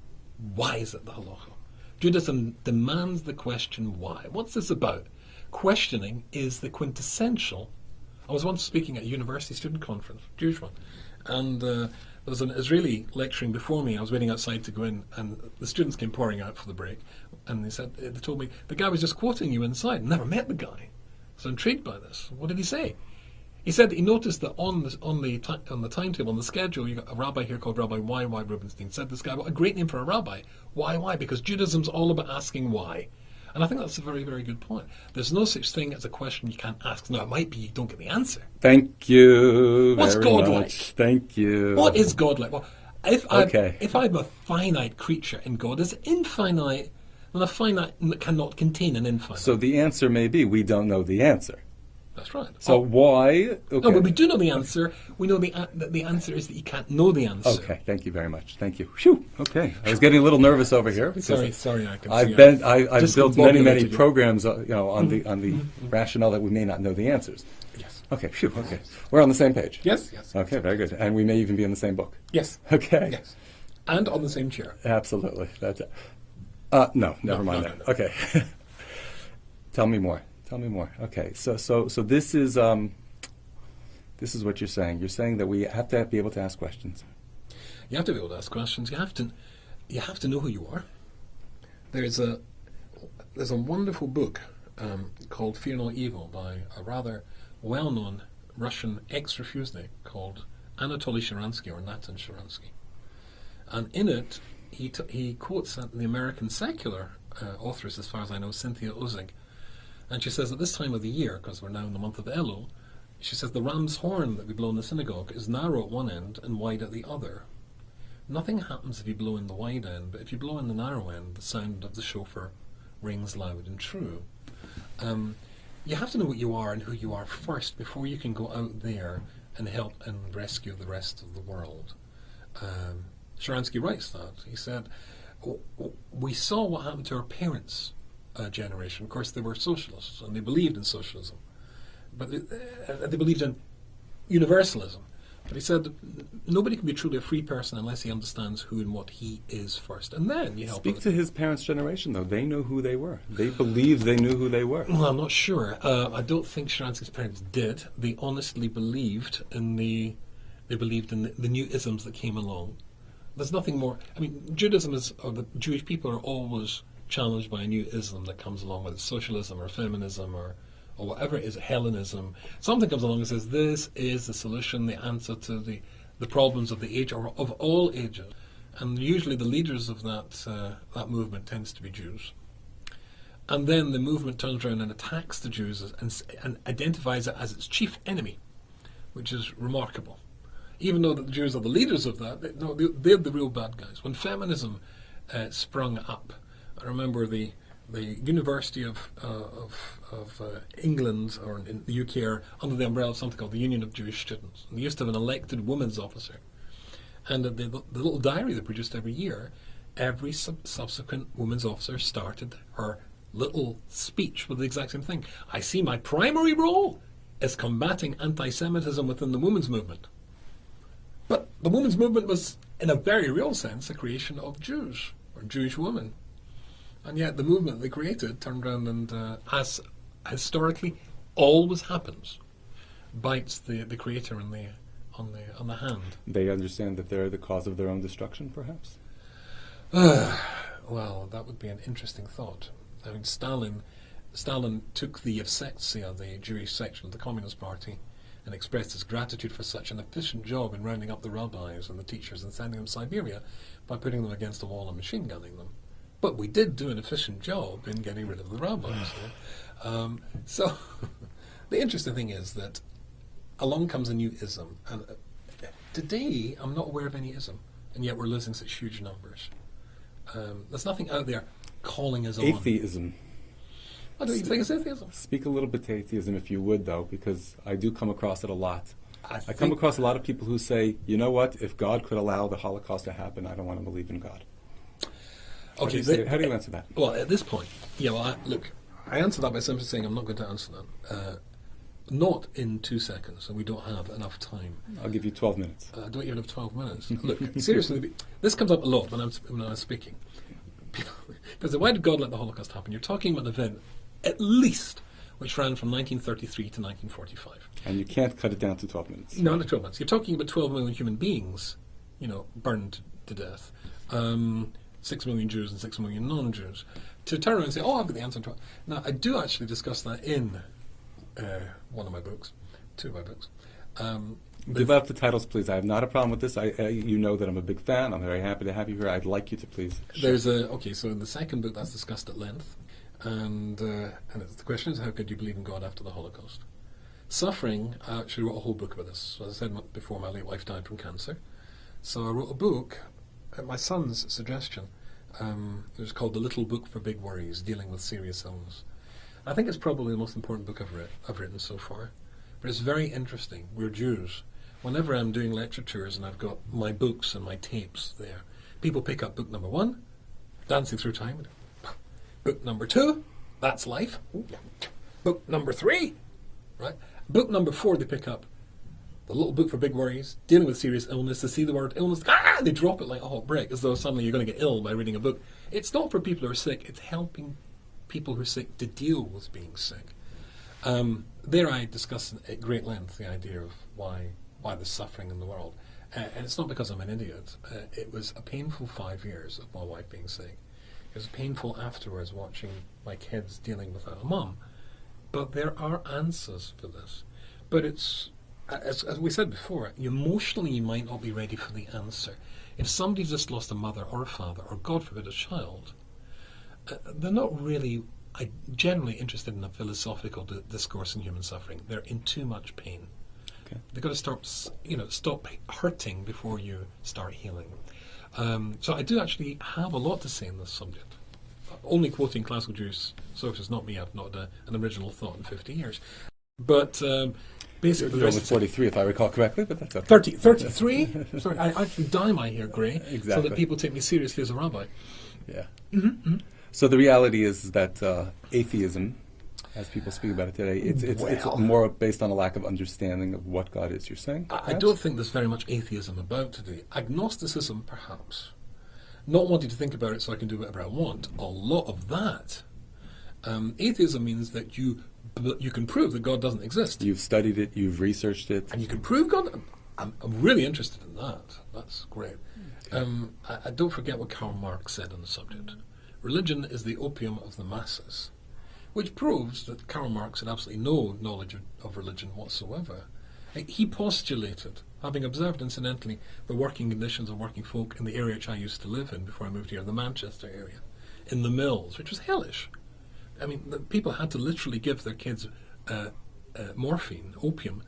Why is it the halacha? Judaism demands the question why. What's this about? Questioning is the quintessential. I was once speaking at a university student conference, Jewish one, and there was an Israeli lecturing before me. I was waiting outside to go in, and the students came pouring out for the break, and they told me, the guy was just quoting you inside. Never met the guy. So intrigued by this. What did he say? He said that he noticed that on the timetable, on the schedule, you got a rabbi here called Rabbi YY Rubinstein. Said this guy, what a great name for a rabbi. Why? Because Judaism's all about asking why. And I think that's a very, very good point. There's no such thing as a question you can't ask. Now, it might be you don't get the answer. Thank you. What's God like? Thank you. What is God like? Well, if I'm a finite creature and God is infinite, then a finite cannot contain an infinite. So the answer may be we don't know the answer. That's right. So why? Okay. No, but we do know the answer. We know that the answer is that you can't know the answer. Okay, thank you very much. Thank you. Phew. Okay, I was getting a little nervous over here. Sorry. I've built many programs, on the rationale that we may not know the answers. Yes. Okay. Phew. Okay, we're on the same page. Yes. Okay, very good. And we may even be in the same book. Yes. Okay. Yes. And on the same chair. Absolutely. That's it. No, never mind that. No. Okay. Tell me more. Tell me more. Okay, so this is what you're saying. You're saying that we have to be able to ask questions. You have to be able to ask questions. You have to know who you are. There's a wonderful book called Fear No Evil by a rather well-known Russian ex-refusnik called Anatoly Sharansky, or Natan Sharansky. And in it, he quotes the American secular authoress, as far as I know, Cynthia Ozick. And she says at this time of the year, because we're now in the month of Elul, she says the ram's horn that we blow in the synagogue is narrow at one end and wide at the other. Nothing happens if you blow in the wide end, but if you blow in the narrow end, the sound of the shofar rings loud and true. You have to know what you are and who you are first before you can go out there and help and rescue the rest of the world. Sharansky writes that. He said, we saw what happened to our parents' generation. Of course, they were socialists, and they believed in socialism. But they believed in universalism. But he said nobody can be truly a free person unless he understands who and what he is first. And then you help. Speak to his parents' generation, though. They know who they were. They believed they knew who they were. Well, I'm not sure. I don't think Sharansky's parents did. They honestly believed in the new isms that came along. There's nothing more. I mean, Judaism or the Jewish people are always challenged by a new ism that comes along, whether it's socialism or feminism or whatever it is, Hellenism. Something comes along and says, this is the solution, the answer to the problems of the age, or of all ages. And usually the leaders of that movement tends to be Jews. And then the movement turns around and attacks the Jews and identifies it as its chief enemy, which is remarkable. Even though the Jews are the leaders of that, they're the real bad guys. When feminism sprung up, I remember the University of England, or in the UK, are under the umbrella of something called the Union of Jewish Students. And they used to have an elected women's officer. And the little diary they produced every year, every subsequent women's officer started her little speech with the exact same thing. I see my primary role is combating anti-Semitism within the women's movement. But the women's movement was, in a very real sense, the creation of Jews, or Jewish women. And yet the movement they created turned around and, as historically always happens, bites the creator on the hand. They understand that they're the cause of their own destruction, perhaps? Well, that would be an interesting thought. I mean, Stalin took the Yevsektsiya, the Jewish section of the Communist Party, and expressed his gratitude for such an efficient job in rounding up the rabbis and the teachers and sending them to Siberia by putting them against a wall and machine gunning them. But we did do an efficient job in getting rid of the rabbis. So the interesting thing is that along comes a new ism. And today, I'm not aware of any ism, and yet we're losing such huge numbers. There's nothing out there calling us on. Atheism. What do you think it's atheism? Speak a little bit to atheism, if you would, though, because I do come across it a lot. I come across a lot of people who say, you know what, if God could allow the Holocaust to happen, I don't want to believe in God. Okay, how do you answer that? Well, at this point, I answer that by simply saying I'm not going to answer that. Not in 2 seconds, and we don't have enough time. I'll give you 12 minutes. I don't even have 12 minutes. Look, seriously, this comes up a lot when I'm speaking. Because why did God let the Holocaust happen? You're talking about an event, at least, which ran from 1933 to 1945. And you can't cut it down to 12 minutes. No, not 12 minutes. You're talking about 12 million human beings, burned to death. 6 million Jews and 6 million non-Jews. To turn around and say, I've got the answer to it. Now, I do actually discuss that in one of my books, 2 of my books. Give up the titles, please. I have not a problem with this. You know that I'm a big fan. I'm very happy to have you here. I'd like you to please. So in the second book, that's discussed at length. And the question is, how could you believe in God after the Holocaust? Suffering, I actually wrote a whole book about this. As I said before, my late wife died from cancer. So I wrote a book, at my son's suggestion. It was called The Little Book for Big Worries, Dealing with Serious Illness. I think it's probably the most important book I've written so far. But it's very interesting. We're Jews. Whenever I'm doing lecture tours and I've got my books and my tapes there, people pick up book number 1, Dancing Through Time. Book number 2, That's Life. Book number 3, right? Book number 4, they pick up The Little Book for Big Worries, Dealing with Serious Illness. They see the word illness, they drop it like a hot brick, as though suddenly you're going to get ill by reading a book. It's not for people who are sick, it's helping people who are sick to deal with being sick. There I discuss at great length the idea of why there's suffering in the world. And it's not because I'm an idiot. It was a painful 5 years of my wife being sick. It was painful afterwards watching my kids dealing without a mum. But there are answers for this. But it's, as we said before, emotionally you might not be ready for the answer. If somebody's just lost a mother or a father, or God forbid a child, they're not really generally interested in a philosophical discourse in human suffering. They're in too much pain. Okay. They've got to stop hurting before you start healing. So I do actually have a lot to say on this subject. Only quoting classical Jewish sources, not me. I've not had an original thought in 50 years. But basically... You're only 43, if I recall correctly, but that's okay. 33? Sorry, I actually dye my hair grey, exactly, so that people take me seriously as a rabbi. Yeah. So the reality is that atheism, as people speak about it today, it's more based on a lack of understanding of what God is, you're saying? I don't think there's very much atheism about today. Agnosticism, perhaps. Not wanting to think about it so I can do whatever I want. A lot of that. Atheism means that you can prove that God doesn't exist. You've studied it, you've researched it. And you can prove God. I'm really interested in that. That's great. I don't forget what Karl Marx said on the subject. Religion is the opium of the masses, which proves that Karl Marx had absolutely no knowledge of religion whatsoever. He postulated, having observed incidentally the working conditions of working folk in the area which I used to live in before I moved here, the Manchester area, in the mills, which was hellish. I mean, the people had to literally give their kids morphine, opium,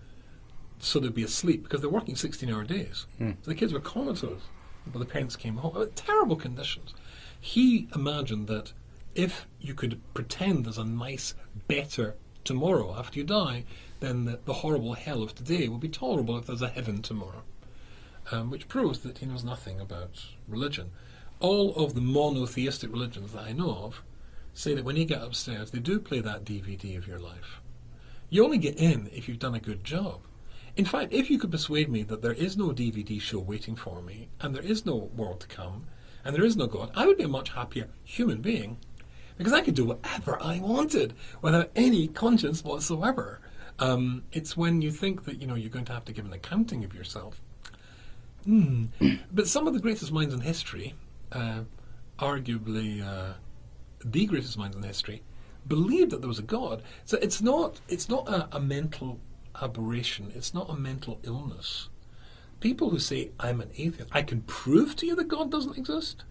so they'd be asleep, because they're working 16-hour days. So the kids were comatose, but the parents came home. Terrible conditions. He imagined that if you could pretend there's a nice, better tomorrow after you die, then the horrible hell of today will be tolerable if there's a heaven tomorrow. Which proves that he knows nothing about religion. All of the monotheistic religions that I know of say that when you get upstairs, they do play that DVD of your life. You only get in if you've done a good job. In fact, if you could persuade me that there is no DVD show waiting for me, and there is no world to come, and there is no God, I would be a much happier human being, because I could do whatever I wanted without any conscience whatsoever. It's when you think that you're going to have to give an accounting of yourself. But some of the greatest minds in history, arguably the greatest minds in history, believed that there was a God. So it's not a mental aberration. It's not a mental illness. People who say, I'm an atheist, I can prove to you that God doesn't exist,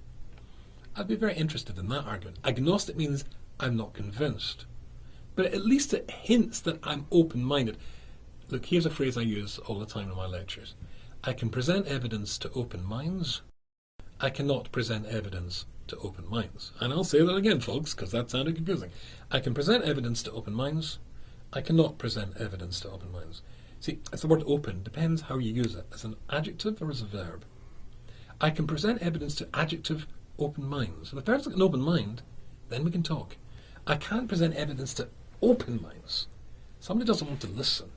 I'd be very interested in that argument. Agnostic means I'm not convinced. But at least it hints that I'm open-minded. Look, here's a phrase I use all the time in my lectures. I can present evidence to open minds. I cannot present evidence to open minds. And I'll say that again, folks, because that sounded confusing. I can present evidence to open minds. I cannot present evidence to open minds. See, it's the word open. Depends how you use it. As an adjective or as a verb. I can present evidence to adjective open minds. If the person's got an open mind, then we can talk. I can't present evidence to open minds. Somebody doesn't want to listen.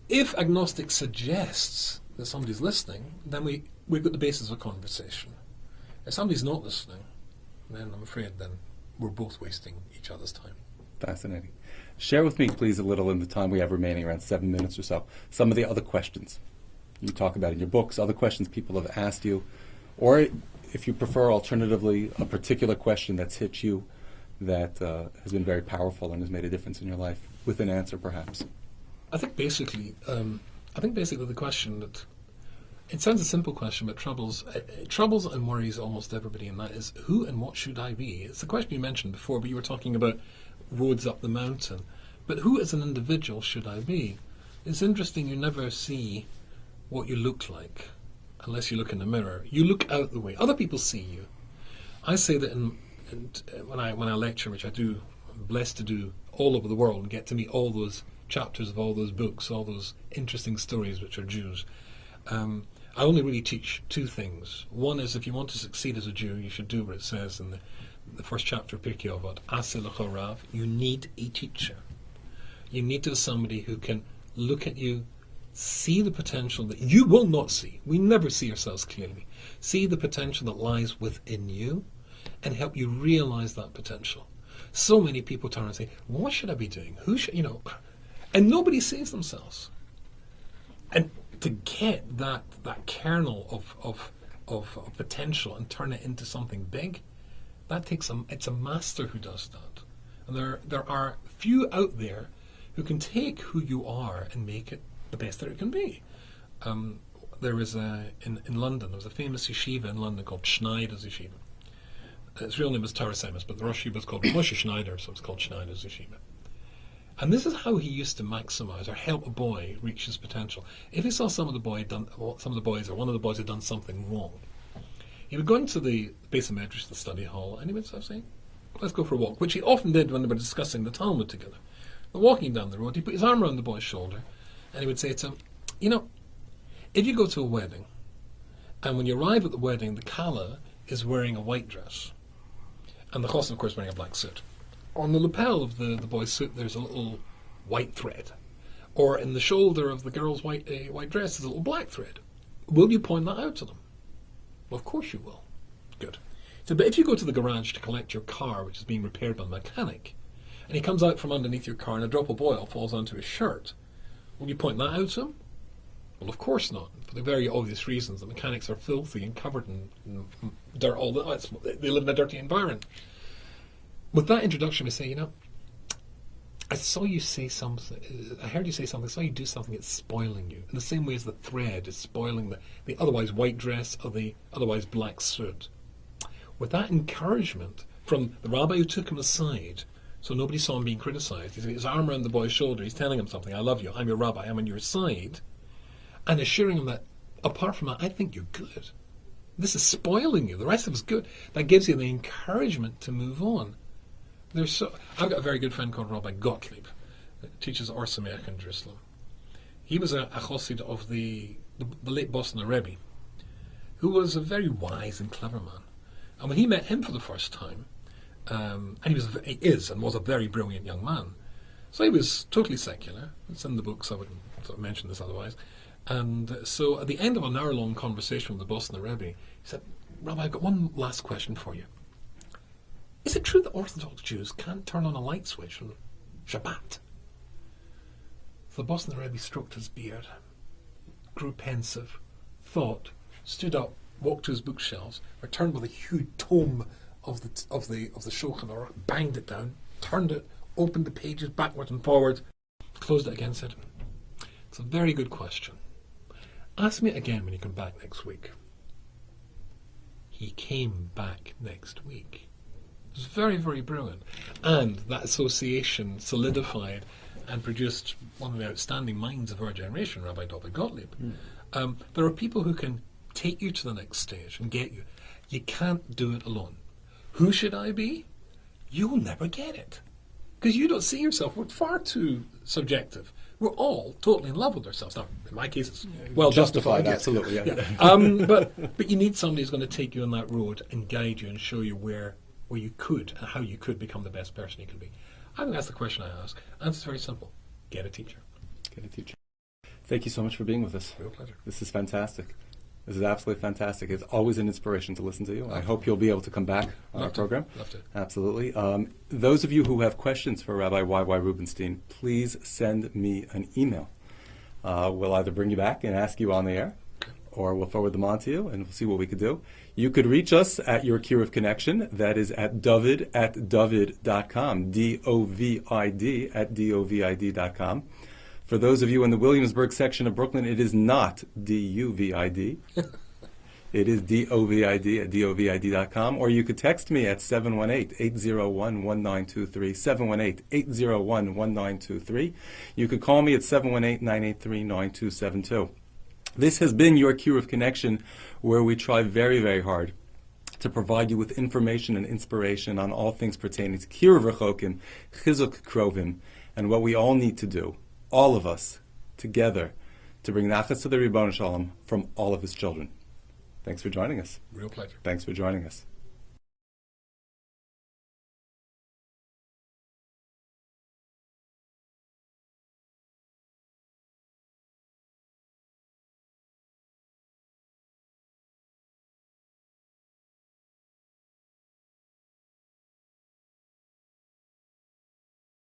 If agnostic suggests that somebody's listening, then we've got the basis of a conversation. If somebody's not listening, then I'm afraid then we're both wasting each other's time. Fascinating. Share with me, please, a little in the time we have remaining, around 7 minutes or so, some of the other questions you talk about in your books, other questions people have asked you, or if you prefer, alternatively, a particular question that's hit you that has been very powerful and has made a difference in your life, with an answer, perhaps. I think basically the question that, it sounds a simple question, but troubles and worries almost everybody, and that is, who and what should I be? It's the question you mentioned before, but you were talking about roads up the mountain. But who as an individual should I be? It's interesting, you never see what you look like unless you look in the mirror. You look out the way. Other people see you. I say that when I lecture, which I do, I'm blessed to do all over the world and get to meet all those chapters of all those books, all those interesting stories which are Jews. I only really teach two things. One is, if you want to succeed as a Jew, you should do what it says in the first chapter of Pirkei Avot, Aseh lecha rav. You need a teacher. You need to have somebody who can look at you, see the potential that you will not see. We never see ourselves clearly. See the potential that lies within you and help you realize that potential. So many people turn and say, what should I be doing? Who should, and nobody saves themselves. And to get that kernel of potential and turn it into something big, that takes it's a master who does that. And there are few out there who can take who you are and make it the best that it can be. There was in London, there was a famous yeshiva in London called Schneider's Yeshiva. Its real name was Torah Semis, but the Rosh Yeshiva was called Moshe Schneider, so it's called Schneider's Yeshiva. And this is how he used to maximize or help a boy reach his potential. If he saw one of the boys had done something wrong, he would go into the base of medrash, the study hall, and he would say, let's go for a walk, which he often did when they were discussing the Talmud together. They're walking down the road, he put his arm around the boy's shoulder, and he would say to him, if you go to a wedding, and when you arrive at the wedding, the Kala is wearing a white dress, and the Chosn, of course, wearing a black suit. On the lapel of the boy's suit, there's a little white thread. Or in the shoulder of the girl's white dress, there's a little black thread. Will you point that out to them? Well, of course you will. Good. So, but if you go to the garage to collect your car, which is being repaired by the mechanic, and he comes out from underneath your car and a drop of oil falls onto his shirt, will you point that out to him? Well, of course not, for the very obvious reasons. The mechanics are filthy and covered in dirt. They live in a dirty environment. With that introduction, we say, I saw you say something, I heard you say something, I saw you do something that's spoiling you. In the same way as the thread is spoiling the otherwise white dress or the otherwise black suit. With that encouragement from the rabbi who took him aside, so nobody saw him being criticized, he's got his arm around the boy's shoulder, he's telling him something, I love you, I'm your rabbi, I'm on your side, and assuring him that, apart from that, I think you're good. This is spoiling you, the rest of it's good. That gives you the encouragement to move on. I've got a very good friend called Rabbi Gottlieb, that teaches Or Sameach in Jerusalem. He was a chassid of the late Boston Rebbe, who was a very wise and clever man. And when he met him for the first time, and he was a very brilliant young man, so he was totally secular. It's in the books, I wouldn't sort of mention this otherwise. And so at the end of an hour-long conversation with the Boston Rebbe, he said, Rabbi, I've got one last question for you. Is it true that Orthodox Jews can't turn on a light switch on Shabbat? So the Boston Rebbe stroked his beard, grew pensive, thought, stood up, walked to his bookshelves, returned with a huge tome of the Shulchan Aruch, banged it down, turned it, opened the pages backwards and forwards, closed it again, said, it's a very good question. Ask me again when you come back next week. He came back next week. It was very, very brilliant. And that association solidified and produced one of the outstanding minds of our generation, Rabbi Dovid Gottlieb. There are people who can take you to the next stage and get you. You can't do it alone. Who should I be? You'll never get it. Because you don't see yourself. We're far too subjective. We're all totally in love with ourselves. Now, in my case, it's well justified. Absolutely, yeah. But you need somebody who's going to take you on that road and guide you and show you where you could and how you could become the best person you can be. I think that's the question I ask. And it's very simple. Get a teacher. Get a teacher. Thank you so much for being with us. Real pleasure. This is fantastic. This is absolutely fantastic. It's always an inspiration to listen to you. I hope you'll be able to come back on our program. Love to. Absolutely. Those of you who have questions for Rabbi YY Rubinstein, please send me an email. We'll either bring you back and ask you on the air, or we'll forward them on to you, and we'll see what we could do. You could reach us at your Kiruv Connection. That is at dovid@dovid.com, Dovid at dovid.com. For those of you in the Williamsburg section of Brooklyn, it is not DUVID. It is DOVID at dovid.com. Or you could text me at 718-801-1923, 718-801-1923. You could call me at 718-983-9272. This has been your Kiruv Connection, where we try very, very hard to provide you with information and inspiration on all things pertaining to Kiruv Rechokim, Chizuk Krovim, and what we all need to do, all of us, together, to bring nachas to the Ribbon Shalom from all of his children. Thanks for joining us. Real pleasure. Thanks for joining us.